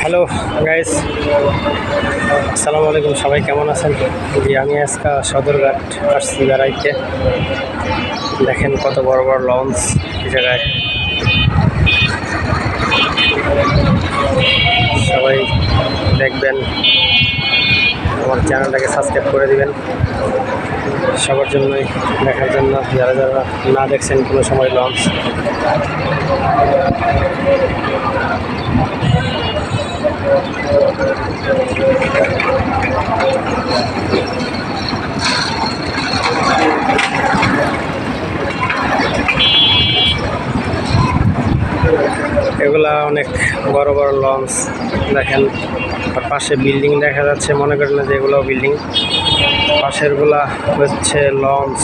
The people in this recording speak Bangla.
হ্যালো গাইস, আসসালামু আলাইকুম। সবাই কেমন আছেন? জি, আমি আজকে সদরঘাট আসছি বেড়াইতে। দেখেন কত বড় বড় লঞ্চ এই জায়গায়। সবাই দেখবেন, আমার চ্যানেলটাকে সাবস্ক্রাইব করে দিবেন। সবার জন্যই দেখার জন্য, যারা যারা না দেখছেন কোনো সময় লঞ্চ। এগুলা অনেক বড় বড় লঞ্চ দেখেন। আর পাশে বিল্ডিং দেখা যাচ্ছে, মনে করেন না যে এগুলো বিল্ডিং, পাশেরগুলা হচ্ছে লঞ্চ।